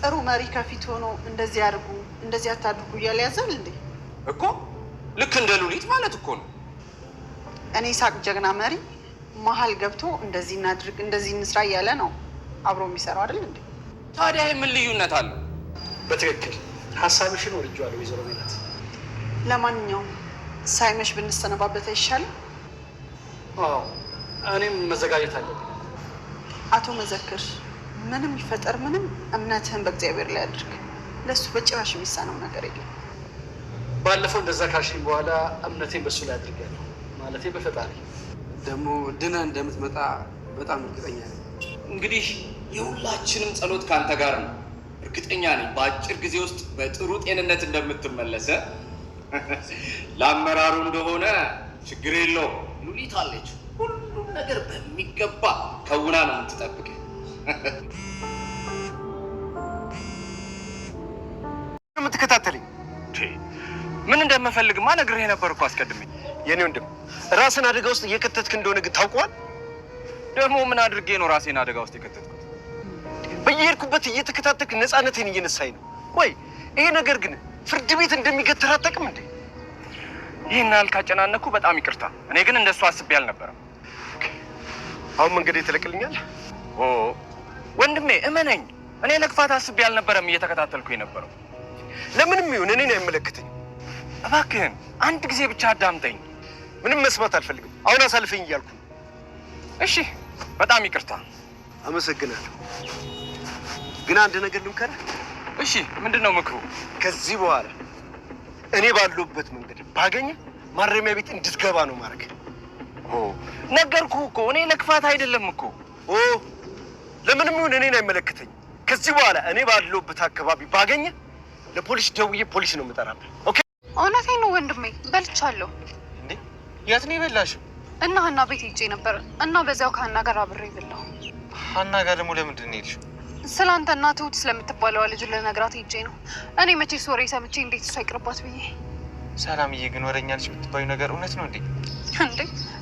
ጥሩ መሪ ከፊት ሆኖ እንደዚህ አድርጉ እንደዚህ አታድርጉ እያለ ያዛል እንዴ? እኮ ልክ እንደ ሉሊት ማለት እኮ ነው። እኔ ሳቅ ጀግና መሪ መሀል ገብቶ እንደዚህ እናድርግ እንደዚህ እንስራ እያለ ነው አብሮ የሚሰራው አይደል እንዴ? ታዲያ ምን ልዩነት አለው? በትክክል ሀሳብሽን ወድጄዋለሁ ወይዘሮ ሜላት። ለማንኛውም ሳይመሽ ብንሰነባበት አይሻልም? አዎ እኔም መዘጋጀት አለብኝ። አቶ መዘክር ምንም ይፈጠር ምንም እምነትህን በእግዚአብሔር ላይ አድርግ። ለእሱ በጭራሽ የሚሳነው ነገር የለም። ባለፈው እንደዛ ካልሽኝ በኋላ እምነቴን በእሱ ላይ አድርጋለሁ። ማለቴ በፈጣሪ። ደግሞ ድነህ እንደምትመጣ በጣም እርግጠኛ ነኝ። እንግዲህ የሁላችንም ጸሎት ከአንተ ጋር ነው። እርግጠኛ ነኝ በአጭር ጊዜ ውስጥ በጥሩ ጤንነት እንደምትመለሰ። ለአመራሩ እንደሆነ ችግር የለውም። ሉሊት አለች። ሁሉም ነገር በሚገባ ከውና ነው የምትጠብቅ። የምትከታተልኝ ምን እንደምፈልግማ ነግሬህ ነበር እኮ አስቀድሜ። የኔ ወንድም ራስን አደጋ ውስጥ እየከተትክ እንደሆነ ግን ታውቀዋል። ደግሞ ምን አድርጌ ነው ራሴን አደጋ ውስጥ የከተትኩት? በየሄድኩበት እየተከታተልክ ነፃነቴን እየነሳኝ ነው። ቆይ ይሄ ነገር ግን ፍርድ ቤት እንደሚገትር አታውቅም እንዴ? ይህን ያህል ካጨናነኩ በጣም ይቅርታ። እኔ ግን እንደሱ አስቤ አልነበረም። አሁን መንገድ ትለቅልኛል? ወንድሜ እመነኝ፣ እኔ ለክፋት አስቤ አልነበረም እየተከታተልኩ የነበረው። ለምንም ይሁን እኔን አይመለከተኝም። እባክህን አንድ ጊዜ ብቻ አዳምጠኝ። ምንም መስማት አልፈልግም። አሁን አሳልፈኝ እያልኩ ነው። እሺ በጣም ይቅርታ። አመሰግናለሁ። ግን አንድ ነገር ልምከርህ። እሺ ምንድን ነው ምክሩ? ከዚህ በኋላ እኔ ባለሁበት መንገድ ባገኘ ማረሚያ ቤት እንድትገባ ነው ማድረግ። ነገርኩህ እኮ እኔ ለክፋት አይደለም እኮ። ለምንም ይሁን እኔን አይመለከተኝም። ከዚህ በኋላ እኔ ባለሁበት አካባቢ ባገኘ ለፖሊስ ደውዬ ፖሊስ ነው የምጠራብህ። ኦኬ? እውነቴን ነው ወንድሜ፣ በልቻለሁ። እንዴ የት ነው የበላሽው? እና ሀና ቤት ሄጄ ነበር እና በዚያው ከሀና ጋር አብሬ በላሁ። ሀና ጋር ደግሞ ለምንድን ነው የሄድሽው? ስለ አንተና ትሁት ስለምትባለዋ ልጅ ልነግራት ሄጄ ነው። እኔ መቼስ ወሬ ሰምቼ እንዴት እሷ ይቅርባት ብዬ። ሰላምዬ ግን ወሬኛ ልጅ የምትባዩ ነገር እውነት ነው እንዴ? እንዴ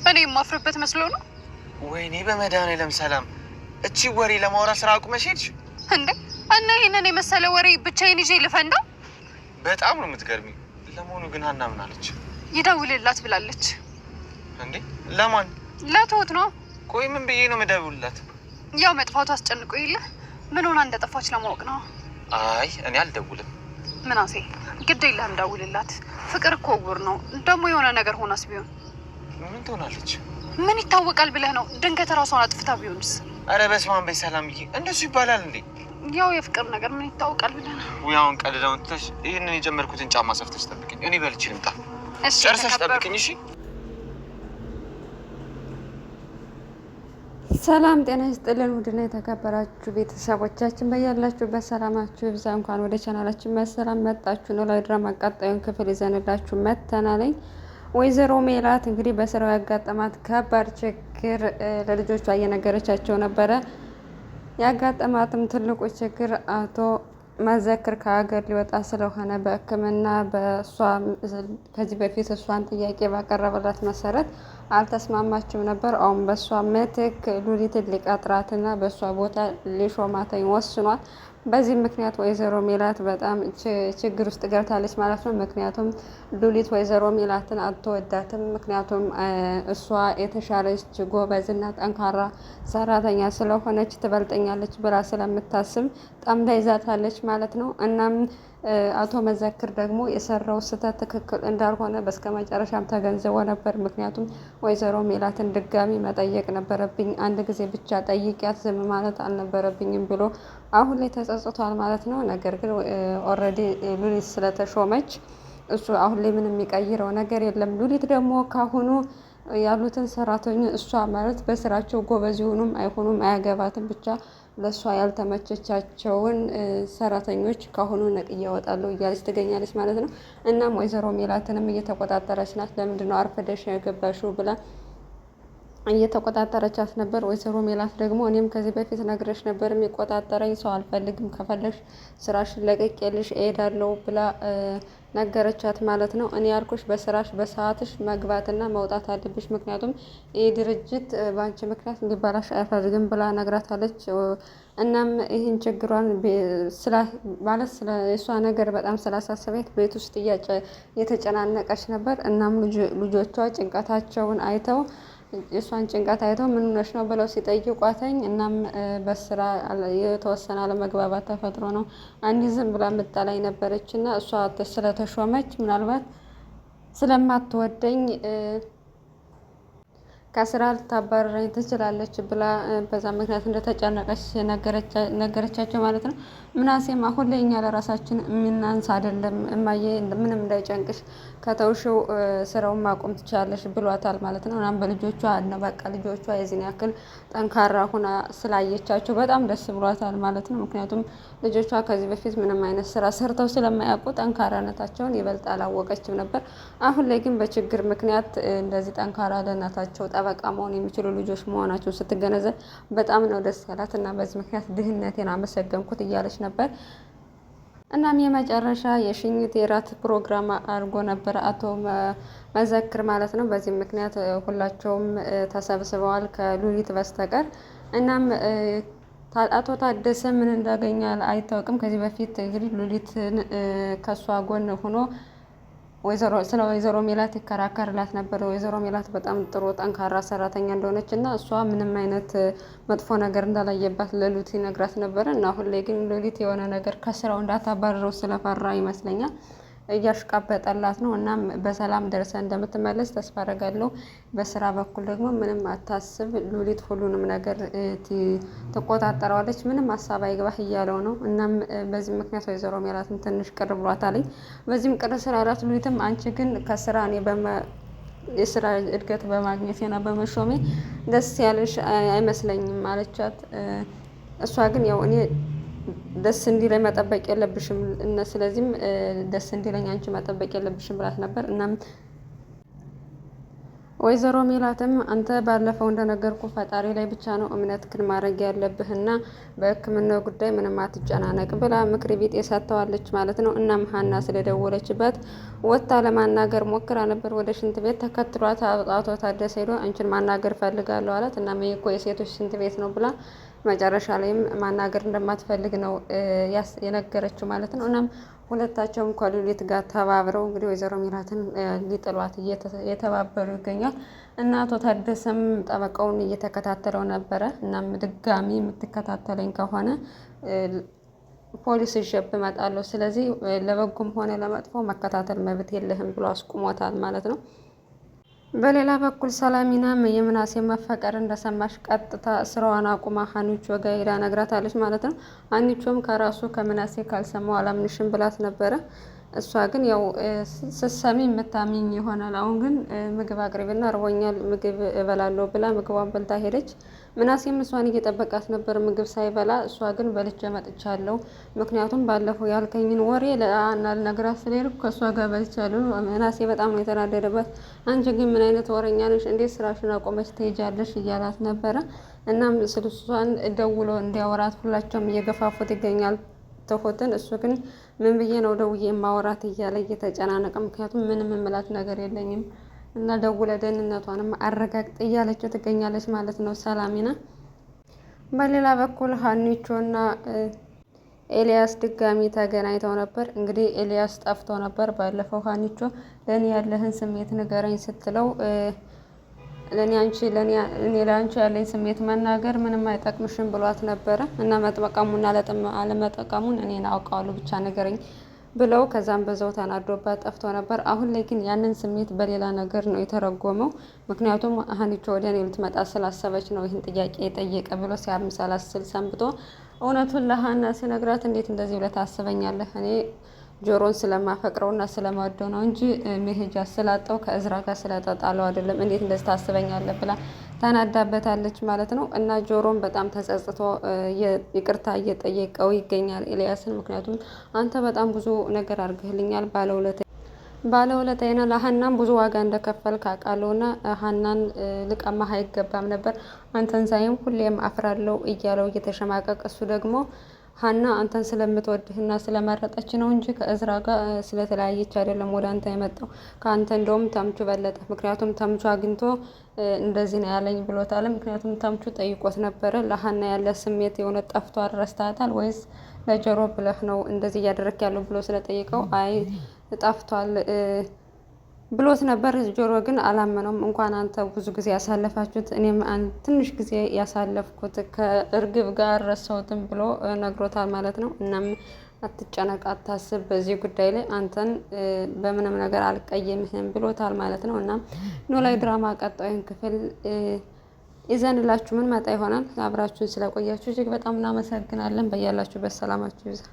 እኔ የማፍርበት መስሎ ነው? ወይኔ በመድኃኒዓለም ሰላም፣ እቺ ወሬ ለማውራት ስራ አቁመሽ ሄድሽ እንዴ? እና ይሄንን የመሰለ ወሬ ብቻዬን ይዤ ልፈንዳ? በጣም ነው የምትገርሚው። ለመሆኑ ግን ሀና ምን አለች? ይደውልላት ብላለች። እንዴ ለማን? ለትሁት ነው። ቆይ ምን ብዬ ነው የምደውልላት? ያው መጥፋቱ አስጨንቆ የለ ምን ሆና እንደጠፋች ለማወቅ ነው። አይ እኔ አልደውልም። ምናሴ ግድ የለህም ደውልላት። ፍቅር እኮ ዕውር ነው። ደግሞ የሆነ ነገር ሆናስ ቢሆን ምን ትሆናለች? ምን ይታወቃል ብለህ ነው? ድንገት ራሷን አጥፍታ ቢሆንስ? አረ በስመ አብ በይ ሰላምዬ፣ እንደሱ ይባላል እንዴ? ያው የፍቅር ነገር ምን ይታወቃል ብለህ ነው? ያውን ቀልዳውን ትተሽ ይህንን የጀመርኩትን ጫማ ሰፍተሽ ጠብቅኝ። እኔ በልቼ ልምጣ። እሺ ጨርሰሽ ጠብቅኝ። እሺ ሰላም ጤና ይስጥልን። ውድና የተከበራችሁ ቤተሰቦቻችን በያላችሁበት ሰላማችሁ ይብዛ። እንኳን ወደ ቻናላችን በሰላም መጣችሁ። ኖላዊ ድራማ ቀጣዩን ክፍል ይዘንላችሁ መጥተናል። ወይዘሮ ሜላት እንግዲህ በስራው ያጋጠማት ከባድ ችግር ለልጆቿ እየነገረቻቸው ነበረ። ያጋጠማትም ትልቁ ችግር አቶ መዘክር ከሀገር ሊወጣ ስለሆነ በሕክምና በእሷ ከዚህ በፊት እሷን ጥያቄ ባቀረበላት መሰረት አልተስማማችም ነበር። አሁን በእሷ ምትክ ሉሊትን ሊቀጥራትና በእሷ ቦታ ሊሾማተኝ ወስኗል። በዚህ ምክንያት ወይዘሮ ሜላት በጣም ችግር ውስጥ ገብታለች ማለት ነው። ምክንያቱም ሉሊት ወይዘሮ ሜላትን አትወዳትም። ምክንያቱም እሷ የተሻለች ጎበዝና ጠንካራ ሰራተኛ ስለሆነች ትበልጠኛለች ብላ ስለምታስብ ጠምዳ ይዛታለች ማለት ነው። እናም አቶ መዘክር ደግሞ የሰራው ስህተት ትክክል እንዳልሆነ በስከ መጨረሻም ተገንዝቦ ነበር። ምክንያቱም ወይዘሮ ሜላትን ድጋሚ መጠየቅ ነበረብኝ፣ አንድ ጊዜ ብቻ ጠይቂያት ዝም ማለት አልነበረብኝም ብሎ አሁን ላይ ተጸጽቷል ማለት ነው። ነገር ግን ኦልሬዲ ሉሊት ስለተሾመች እሱ አሁን ላይ ምንም የሚቀይረው ነገር የለም። ሉሊት ደግሞ ካሁኑ ያሉትን ሰራተኞች እሷ ማለት በስራቸው ጎበዝ ይሁኑም አይሆኑም አያገባትም፣ ብቻ ለእሷ ያልተመቸቻቸውን ሰራተኞች ካሁኑ ነቅዬ እወጣለሁ እያለች ትገኛለች ማለት ነው። እናም ወይዘሮ ሜላትንም እየተቆጣጠረች ናት። ለምንድነው አርፈደሽ የገባሽው ብላ እየተቆጣጠረቻት ነበር። ወይዘሮ ሜላት ደግሞ እኔም ከዚህ በፊት ነግረሽ ነበር የሚቆጣጠረኝ ሰው አልፈልግም፣ ከፈለሽ ስራሽን ለቅቄልሽ እሄዳለሁ ብላ ነገረቻት ማለት ነው። እኔ ያልኩሽ በስራሽ በሰዓትሽ መግባትና መውጣት አለብሽ፣ ምክንያቱም ይህ ድርጅት በአንቺ ምክንያት እንዲበላሽ አይፈልግም ብላ ነግራታለች። እናም ይህን ችግሯን ማለት ስለ እሷ ነገር በጣም ስላሳሰበች ቤት ውስጥ የተጨናነቀች ነበር። እናም ልጆቿ ጭንቀታቸውን አይተው የእሷን ጭንቀት አይተው ምን ሆነሽ ነው ብለው ሲጠይቋተኝ እናም በስራ የተወሰነ አለመግባባት ተፈጥሮ ነው አንዲ ዝም ብላ ምጣላይ ነበረች እና እሷ ስለተሾመች ምናልባት ስለማትወደኝ ከስራ ልታባረረኝ ትችላለች ብላ በዛ ምክንያት እንደተጨነቀች ነገረቻቸው ማለት ነው። ምናሴም አሁን ላይ እኛ ለራሳችን የምናንስ አይደለም እማዬ፣ ምንም እንዳይጨንቅሽ ከተውሽው ስራውን ማቆም ትችላለሽ ብሏታል ማለት ነው። እናም በልጆቿ በቃ ልጆቿ የዚህን ያክል ጠንካራ ሁና ስላየቻቸው በጣም ደስ ብሏታል ማለት ነው። ምክንያቱም ልጆቿ ከዚህ በፊት ምንም አይነት ስራ ሰርተው ስለማያውቁ ጠንካራነታቸውን ይበልጥ አላወቀችም ነበር። አሁን ላይ ግን በችግር ምክንያት እንደዚህ ጠንካራ ለእናታቸው ጠበቃ መሆን የሚችሉ ልጆች መሆናቸው ስትገነዘብ በጣም ነው ደስ ያላት እና በዚህ ምክንያት ድህነቴን አመሰገንኩት እያለች ነበር። እናም የመጨረሻ የሽኝት የራት ፕሮግራም አድርጎ ነበር አቶ መዘክር ማለት ነው። በዚህ ምክንያት ሁላቸውም ተሰብስበዋል ከሉሊት በስተቀር። እናም አቶ ታደሰ ምን እንዳገኛል አይታወቅም። ከዚህ በፊት እንግዲህ ሉሊትን ከሷ ጎን ሆኖ ስለ ወይዘሮ ሜላት ይከራከርላት ነበር። ወይዘሮ ሜላት በጣም ጥሩ ጠንካራ ሰራተኛ እንደሆነች እና እሷ ምንም አይነት መጥፎ ነገር እንዳላየባት ለሉሊት ይነግራት ነበር እና አሁን ላይ ግን ሉሊት የሆነ ነገር ከስራው እንዳታባረረው ስለፈራ ይመስለኛል እያሽቃበጠላት ነው። እናም በሰላም ደርሰ እንደምትመለስ ተስፋ አደርጋለሁ። በስራ በኩል ደግሞ ምንም አታስብ፣ ሉሊት ሁሉንም ነገር ትቆጣጠረዋለች፣ ምንም ሀሳብ አይግባህ እያለው ነው። እናም በዚህ ምክንያት ወይዘሮ ሜላትም ትንሽ ቅር ብሏታለኝ። በዚህም ቅር ስላላት ሉሊትም አንቺ ግን ከስራ እኔ የስራ እድገት በማግኘቴና በመሾሜ ደስ ያለሽ አይመስለኝም አለቻት። እሷ ግን ያው እኔ ደስ እንዲለኝ መጠበቅ የለብሽም እና ስለዚህም ደስ እንዲለኝ አንቺ መጠበቅ የለብሽም ብላት ነበር። እናም ወይዘሮ ሜላትም አንተ ባለፈው እንደነገርኩ ፈጣሪ ላይ ብቻ ነው እምነትክን ማድረግ ያለብህና በሕክምናው ጉዳይ ምንም አትጨናነቅ ብላ ምክር ቢጤ ሰጥተዋለች ማለት ነው። እናም ሀና ስለደወለችበት ወጥታ ለማናገር ሞክራ ነበር። ወደ ሽንት ቤት ተከትሏት አቶ ታደሰ ሄዶ አንቺን ማናገር ፈልጋለሁ አላት። እናም ይሄ እኮ የሴቶች ሽንት ቤት ነው ብላ መጨረሻ ላይም ማናገር እንደማትፈልግ ነው የነገረችው ማለት ነው። እናም ሁለታቸውም ከሉሊት ጋር ተባብረው እንግዲህ ወይዘሮ ሜላትን ሊጥሏት እየተባበሩ ይገኛል እና አቶ ታደሰም ጠበቃውን እየተከታተለው ነበረ። እናም ድጋሚ የምትከታተለኝ ከሆነ ፖሊስ ይዤብ እመጣለሁ፣ ስለዚህ ለበጎም ሆነ ለመጥፎ መከታተል መብት የለህም ብሎ አስቁሞታል ማለት ነው። በሌላ በኩል ሰላሚናም የምናሴ መፈቀር እንደሰማሽ ቀጥታ ስራዋን አቁማ ሀኒቾ ጋር ሄዳ ነግራታለች ማለት ነው። ሀኒቾም ከራሱ ከምናሴ ካልሰማው አላምንሽም ብላት ነበረ። እሷ ግን ያው ስትሰሚ የምታሚኝ ይሆናል። አሁን ግን ምግብ አቅርቢና እርቦኛል ምግብ እበላለሁ ብላ ምግቧን በልታ ሄደች። ምናሴም እሷን እየጠበቃት ነበር ምግብ ሳይበላ። እሷ ግን በልቼ መጥቻለሁ፣ ምክንያቱም ባለፈው ያልከኝን ወሬ ለአና ልነግራት ስለሄድኩ ከእሷ ጋር በልቻለሁ። ምናሴ በጣም ነው የተናደደባት። አንቺ ግን ምን አይነት ወሬኛ ነሽ? እንዴት ስራሽን አቆመች ትሄጃለሽ? እያላት ነበረ። እናም ስልሷን ደውሎ እንዲያወራት ሁላቸውም እየገፋፉት ይገኛል ትሁትን። እሱ ግን ምን ብዬ ነው ደውዬ የማወራት እያለ እየተጨናነቀ፣ ምክንያቱም ምንም የምላት ነገር የለኝም እና ደውለ ደህንነቷንም አረጋግጥ እያለችው ትገኛለች ማለት ነው ሰላሚና። በሌላ በኩል ሀኒቾና ኤልያስ ድጋሚ ተገናኝተው ነበር። እንግዲህ ኤልያስ ጠፍቶ ነበር ባለፈው። ሀኒቾ ለእኔ ያለህን ስሜት ንገረኝ ስትለው እኔ ለአንቺ ያለኝ ስሜት መናገር ምንም አይጠቅምሽም ብሏት ነበረ እና መጠቀሙና አለመጠቀሙን እኔን አውቀዋለሁ ብቻ ንገረኝ ብለው ከዛም በዛው ተናዶባት ጠፍቶ ነበር። አሁን ላይ ግን ያንን ስሜት በሌላ ነገር ነው የተረጎመው። ምክንያቱም ሀኒቾ ወደ እኔ ልትመጣ ስላሰበች ነው ይህን ጥያቄ የጠየቀ ብሎ ሲያምሰላስል ሰንብቶ እውነቱን ለሀና ሲነግራት እንዴት እንደዚህ ብለህ ታስበኛለህ? እኔ ጆሮን ስለማፈቅረውና ስለማወደው ነው እንጂ መሄጃ ስላጣው ከእዝራ ጋር ስለተጣለው አይደለም። እንዴት እንደዚህ ታስበኛለህ ብላ ተናዳበታለች ማለት ነው። እና ጆሮን በጣም ተጸጽቶ ይቅርታ እየጠየቀው ይገኛል ኤልያስን። ምክንያቱም አንተ በጣም ብዙ ነገር አድርገህልኛል፣ ባለውለታ ባለውለታዬ ነህ። ለሀናም ብዙ ዋጋ እንደከፈል ካውቃለሁና ሀናን ልቀማህ አይገባም ነበር። አንተን ሳይም ሁሌም አፍራለሁ እያለው እየተሸማቀቅ እሱ ደግሞ ሀና አንተን ስለምትወድህና ስለመረጠች ነው እንጂ ከእዝራ ጋር ስለተለያየች አይደለም ወደ አንተ የመጣው። ከአንተ እንደውም ተምቹ በለጠ። ምክንያቱም ተምቹ አግኝቶ እንደዚህ ነው ያለኝ ብሎታል። ምክንያቱም ተምቹ ጠይቆት ነበረ ለሀና ያለ ስሜት የሆነ ጠፍቷል፣ ረስተሃታል ወይስ ለጆሮ ብለህ ነው እንደዚህ እያደረክ ያለው ብሎ ስለጠየቀው አይ ጠፍቷል ብሎት ነበር። ጆሮ ግን አላመነውም። እንኳን አንተ ብዙ ጊዜ ያሳለፋችሁት እኔም ትንሽ ጊዜ ያሳለፍኩት ከእርግብ ጋር ረሳሁትም ብሎ ነግሮታል ማለት ነው። እናም አትጨነቅ፣ አታስብ፣ በዚህ ጉዳይ ላይ አንተን በምንም ነገር አልቀየምህም ብሎታል ማለት ነው። እና ኖላዊ ድራማ ቀጣዩን ክፍል ይዘንላችሁ ምን መጣ ይሆናል። አብራችሁን ስለቆያችሁ እጅግ በጣም እናመሰግናለን። በያላችሁበት ሰላማችሁ ይብዛ።